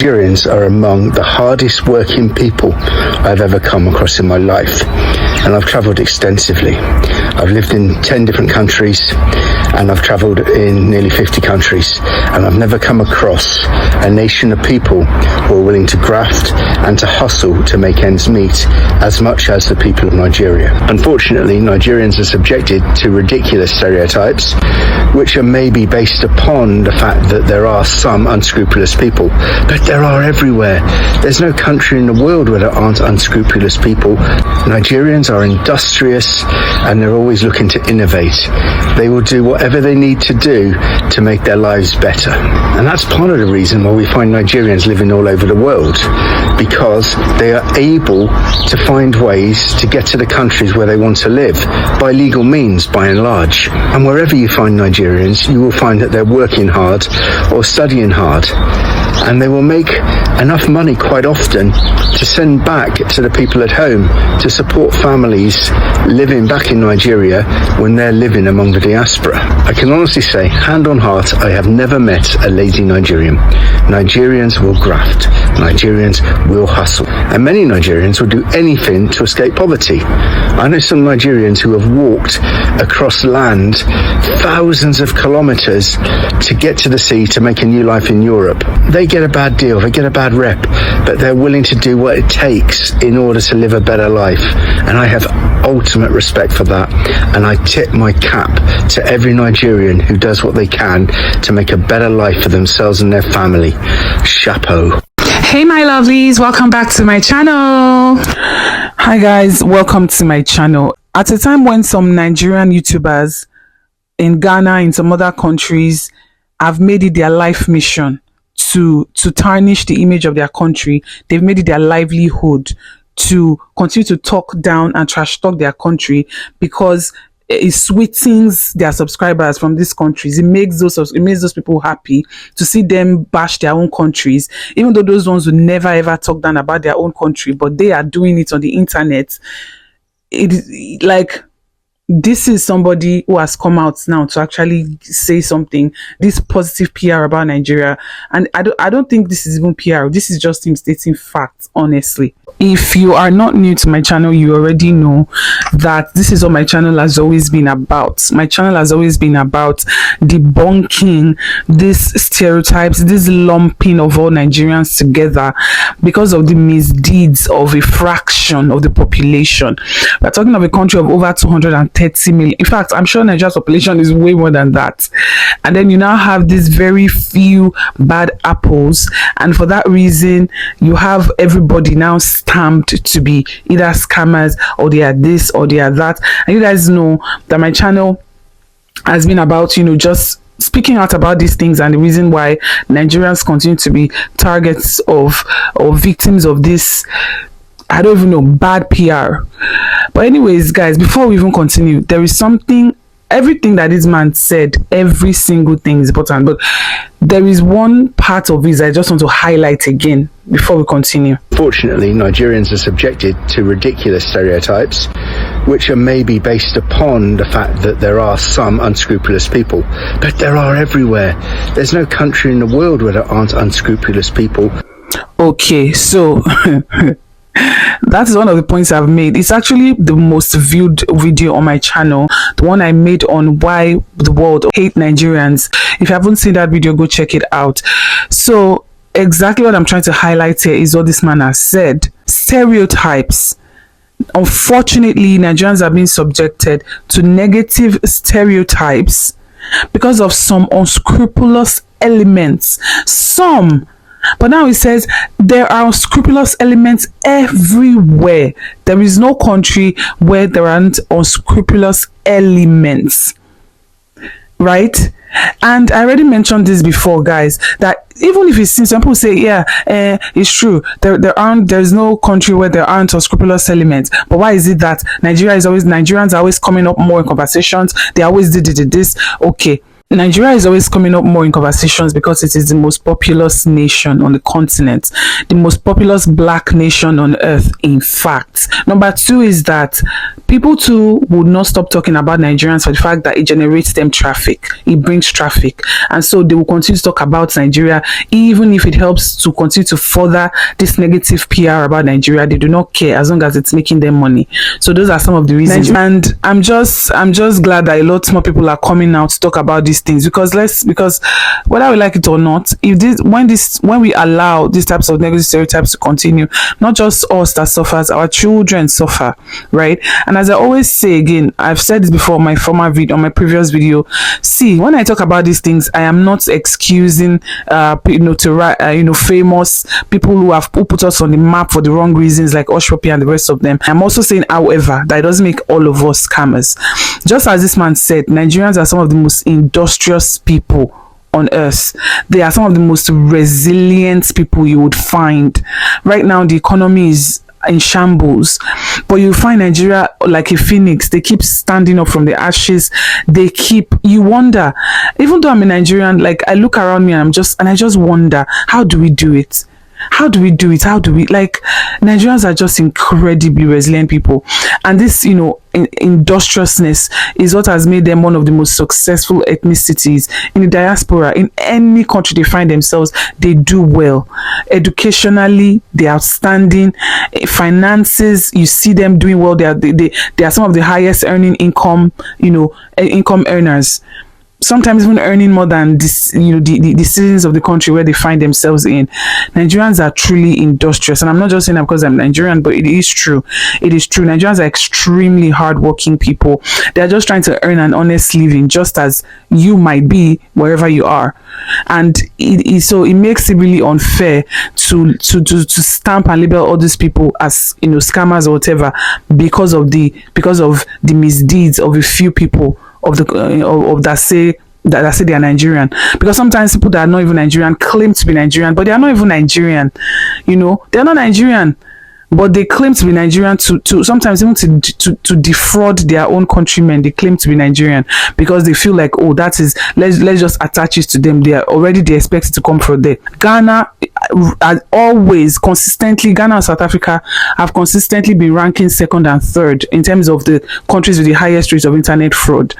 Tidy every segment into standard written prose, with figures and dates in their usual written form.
Nigerians are among the hardest working people I've ever come across in my life, and I've travelled extensively. I've lived in 10 different countries and I've travelled in nearly 50 countries, and I've never come across a nation of people who are willing to graft and to hustle to make ends meet as much as the people of Nigeria. Unfortunately, Nigerians are subjected to ridiculous stereotypes which are maybe based upon the fact that there are some unscrupulous people, but there are everywhere. There's no country in the world where there aren't unscrupulous people. Nigerians are industrious and they're always looking to innovate. They will do whatever they need to do to make their lives better. And that's part of the reason why we find Nigerians living all over the world, because they are able to find ways to get to the countries where they want to live by legal means, by and large. And wherever you find Nigerians, you will find that they're working hard or studying hard, and they will make enough money quite often to send back to the people at home to support families living back in Nigeria when they're living among the diaspora. I can honestly say, hand on heart, I have never met a lazy Nigerian. Nigerians will graft. Nigerians will hustle. And many Nigerians will do anything to escape poverty. I know some Nigerians who have walked across land thousands of kilometers to get to the sea to make a new life in Europe. They get a bad deal, they get a bad rep, but they're willing to do what it takes in order to live a better life. And I have ultimate respect for that. And I tip my cap to every Nigerian who does what they can to make a better life for themselves and their family. Chapeau. Hey my lovelies, welcome back to my channel. Hi guys, welcome to my channel. At a time when some Nigerian YouTubers in Ghana, in some other countries, have made it their life mission to tarnish the image of their country, they've made it their livelihood to continue to talk down and trash talk their country because it sweetens their subscribers from these countries. It makes those people happy to see them bash their own countries, even though those ones would never ever talk down about their own country, but they are doing it on the internet. It is like, this is somebody who has come out now to actually say something, this positive PR about Nigeria. And I don't think this is even PR. This is just him stating facts, honestly. If you are not new to my channel, you already know that this is what my channel has always been about. My channel has always been about debunking these stereotypes, this lumping of all Nigerians together because of the misdeeds of a fraction of the population. We're talking of a country of over 230 million. In fact, I'm sure Nigeria's population is way more than that. And then you now have these very few bad apples, and for that reason you have everybody now stamped to be either scammers or they are this or they are that. And you guys know that my channel has been about, you know, just speaking out about these things and the reason why Nigerians continue to be targets of or victims of this, I don't even know, bad PR. But anyways guys, before we even continue, there is something, everything that this man said, every single thing is important, but there is one part of this I just want to highlight again before we continue. Fortunately, Nigerians are subjected to ridiculous stereotypes which are maybe based upon the fact that there are some unscrupulous people, but there are everywhere. There's no country in the world where there aren't unscrupulous people. Okay, so that is one of the points I've made. It's actually the most viewed video on my channel, the one I made on why the world hate Nigerians. If you haven't seen that video, go check it out. So exactly what I'm trying to highlight here is what this man has said. Stereotypes. Unfortunately, Nigerians are being subjected to negative stereotypes because of some unscrupulous elements. But now he says there are unscrupulous elements everywhere. There is no country where there aren't unscrupulous elements, right? And I already mentioned this before, guys, that even if it's some people say, yeah, it's true, there's no country where there aren't unscrupulous elements. But why is it that Nigerians are always coming up more in conversations? They always did this. Okay, Nigeria is always coming up more in conversations because it is the most populous nation on the continent, the most populous black nation on earth, in fact. Number two is that People too would not stop talking about Nigerians for the fact that it generates them traffic, it brings traffic, and so they will continue to talk about Nigeria, even if it helps to continue to further this negative PR about Nigeria. They do not care as long as it's making them money. So those are some of the reasons, and I'm just glad that a lot more people are coming out to talk about these things, because whether we like it or not, when we allow these types of negative stereotypes to continue, not just us that suffers, our children suffer, right? And as I always say, again, I've said this before on my previous video. See, when I talk about these things, I am not excusing famous people who put us on the map for the wrong reasons, like Oshropi and the rest of them. I'm also saying, however, that it doesn't make all of us scammers. Just as this man said, Nigerians are some of the most industrious people on earth. They are some of the most resilient people you would find. Right now, the economy is in shambles, but you find Nigeria like a phoenix. They keep standing up from the ashes. You wonder, even though I'm a Nigerian, like I look around me and I just wonder, how do we do it? Nigerians are just incredibly resilient people, and this industriousness is what has made them one of the most successful ethnicities in the diaspora. In any country they find themselves, they do well. Educationally, they're outstanding. Finances, you see them doing well. They are some of the highest earning income earners, sometimes even earning more than this, the citizens of the country where they find themselves in. Nigerians are truly industrious, and I'm not just saying that because I'm Nigerian, but it is true. Nigerians are extremely hardworking people. They're just trying to earn an honest living, just as you might be wherever you are. And so it makes it really unfair to stamp and label all these people as scammers or whatever because of the misdeeds of a few people that say they are Nigerian. Because sometimes people that are not even Nigerian claim to be Nigerian, but they are not even Nigerian. They're not Nigerian, but they claim to be Nigerian to sometimes even to defraud their own countrymen. They claim to be Nigerian because they feel like, oh, that is, let's just attach it to them. They expect it to come from there. Ghana Ghana and South Africa have consistently been ranking second and third in terms of the countries with the highest rate of internet fraud.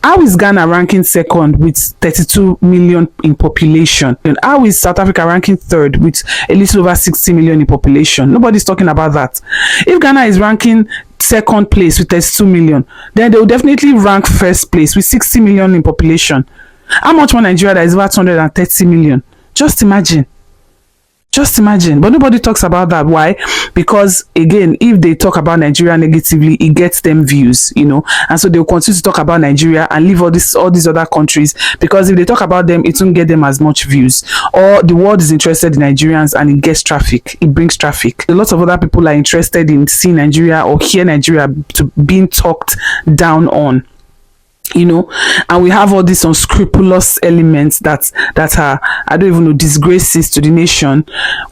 How is Ghana ranking second with 32 million in population? And how is South Africa ranking third with a little over 60 million in population? Nobody's talking about that. If Ghana is ranking second place with 32 million, then they will definitely rank first place with 60 million in population. How much more Nigeria that is over 230 million? Just imagine. But nobody talks about that. Why? Because again, if they talk about Nigeria negatively, it gets them views, and so they'll continue to talk about Nigeria and leave all these other countries, because if they talk about them, it won't get them as much views. Or the world is interested in Nigerians and it gets traffic, it brings traffic. A lot of other people are interested in seeing Nigeria or hear Nigeria to being talked down on. And we have all these unscrupulous elements that are, I don't even know, disgraces to the nation,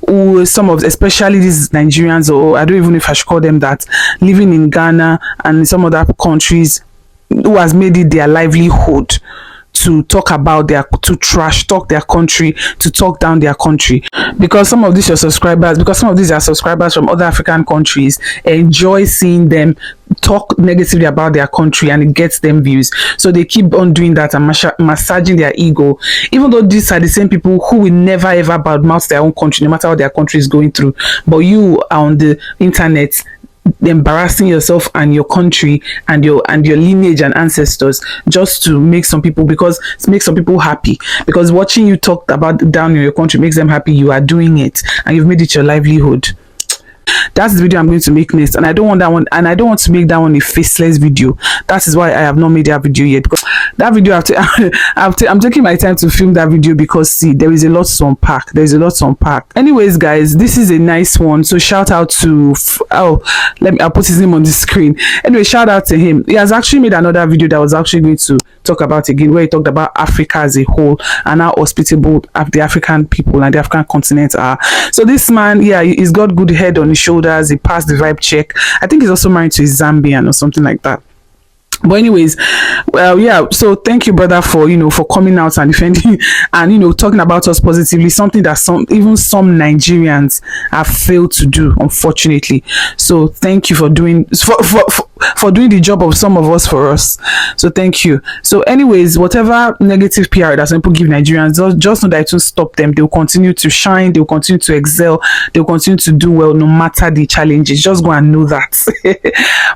who especially these Nigerians, or I don't even know if I should call them that, living in Ghana and some other countries, who has made it their livelihood to talk about to trash talk their country, to talk down their country, because some of these are subscribers from other African countries enjoy seeing them talk negatively about their country, and it gets them views. So they keep on doing that and massaging their ego, even though these are the same people who will never ever badmouth their own country, no matter what their country is going through. But you are on the internet embarrassing yourself and your country and your lineage and ancestors, just to make some people happy, because watching you talk about down in your country makes them happy. You are doing it and you've made it your livelihood. That's the video I'm going to make next, and I don't want that one, and I don't want to make that one a faceless video. That is why I have not made that video yet, because that video I'm taking my time to film that video, because see, there is a lot to unpack. Anyways, guys, this is a nice one, so shout out to I'll put his name on the screen. Anyway, shout out to him. He has actually made another video that I was actually going to talk about again, where he talked about Africa as a whole and how hospitable the African people and the African continent are. So this man, yeah, he's got good head on his shoulders. He passed the vibe check. I think he's also married to a Zambian or something like that. But anyways, well, yeah, so thank you, brother, for for coming out and defending and talking about us positively, something that even some Nigerians have failed to do, unfortunately. So thank you for doing for doing the job of some of us for us. So thank you. So anyways, whatever negative PR that some people give Nigerians, just know that it will stop them. They'll continue to shine, they'll continue to excel, they'll continue to do well no matter the challenges. Just go and know that.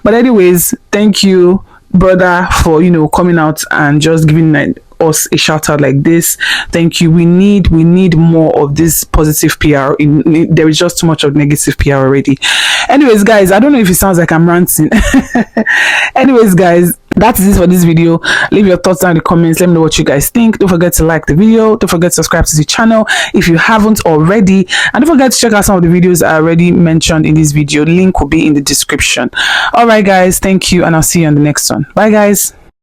But anyways, thank you, brother, for coming out and just giving us a shout out like this. Thank you. We need more of this positive PR. There is just too much of negative PR already. Anyways, guys, I don't know if it sounds like I'm ranting. Anyways, guys, that is it for this video. Leave your thoughts down in the comments. Let me know what you guys think. Don't forget to like the video. Don't forget to subscribe to the channel if you haven't already, and don't forget to check out some of the videos I already mentioned in this video. Link will be in the description. All right, guys, thank you, and I'll see you on the next one. Bye, guys.